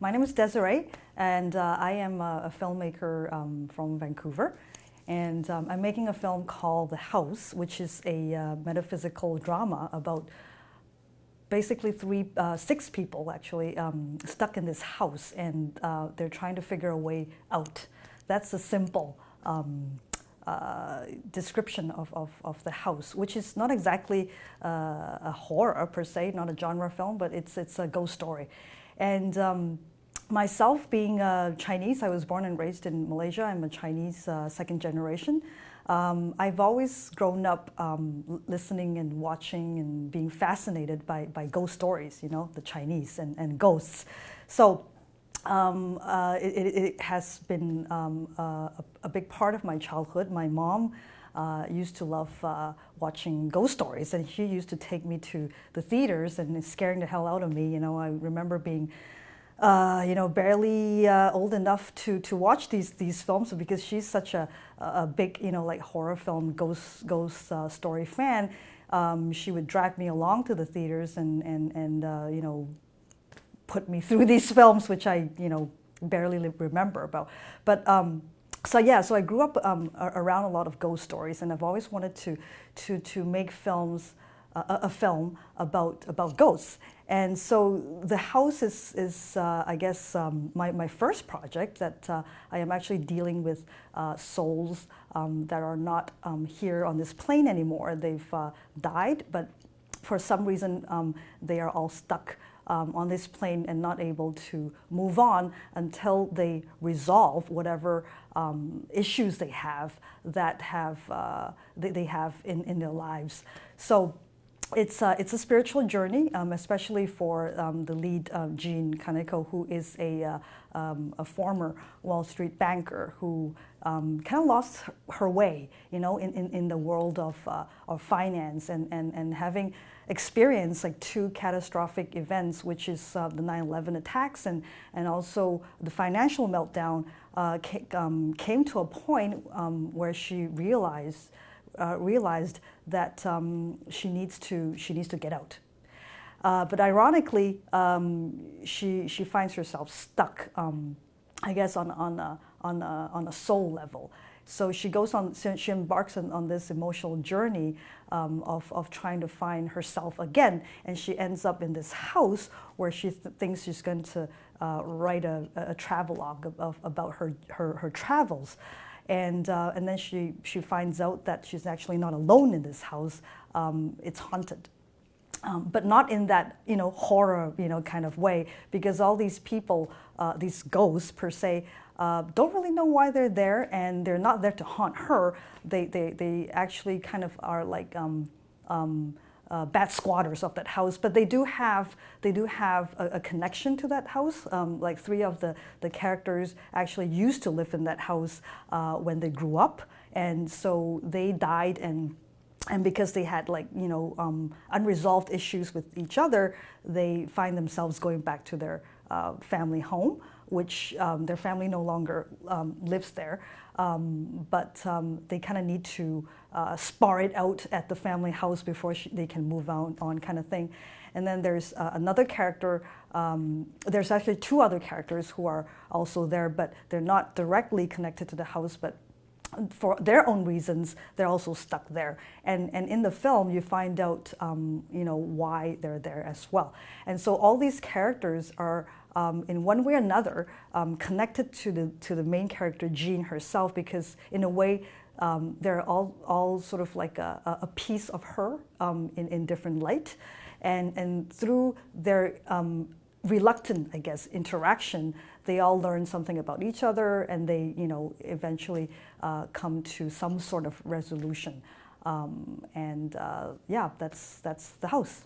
My name is Desiree, and I am a filmmaker from Vancouver. And I'm making a film called The House, which is a metaphysical drama about basically six people actually stuck in this house, and they're trying to figure a way out. That's a simple description of the house, which is not exactly a horror per se, not a genre film, but it's a ghost story. And myself being Chinese, I was born and raised in Malaysia. I'm a Chinese second generation. I've always grown up listening and watching and being fascinated by ghost stories, you know, the Chinese and ghosts. So it has been a big part of my childhood. My mom used to love watching ghost stories, and she used to take me to the theaters and scaring the hell out of me. You know, I remember being barely old enough to watch these films, because she's such a big, like horror film ghost story fan. She would drag me along to the theaters and put me through these films, which I barely remember about. But so I grew up around a lot of ghost stories, and I've always wanted to make films. A film about ghosts. And so The House is I guess, my first project that I am actually dealing with souls that are not here on this plane anymore. They've died, but for some reason they are all stuck on this plane and not able to move on until they resolve whatever issues they have they have in their lives. So it's a spiritual journey, especially for the lead, Jean Kaneko, who is a former Wall Street banker who kind of lost her way, in the world of finance, and having experienced like two catastrophic events, which is the 9/11 attacks and also the financial meltdown, came to a point where she realized that she needs to get out. But ironically, she finds herself stuck, I guess, on a soul level. So she embarks on this emotional journey of trying to find herself again, and she ends up in this house where she thinks she's going to write a travelogue about her travels. And then she finds out that she's actually not alone in this house. It's haunted, but not in that horror kind of way, because all these people, these ghosts per se, don't really know why they're there, and they're not there to haunt her. They actually kind of are like bad squatters of that house, but they do have a connection to that house. Like three of the characters actually used to live in that house when they grew up, and so they died, and because they had unresolved issues with each other, they find themselves going back to their family home, which their family no longer lives there, but they kind of need to spar it out at the family house before they can move on kind of thing. And then there's another character, there's actually two other characters who are also there, but they're not directly connected to the house, but for their own reasons, they're also stuck there. And in the film, you find out, why they're there as well. And so all these characters are, in one way or another, connected to the main character, Jean herself, because in a way, they're all sort of like a piece of her in different light. And through their reluctant, I guess, interaction, they all learn something about each other, and they, eventually come to some sort of resolution. That's The House.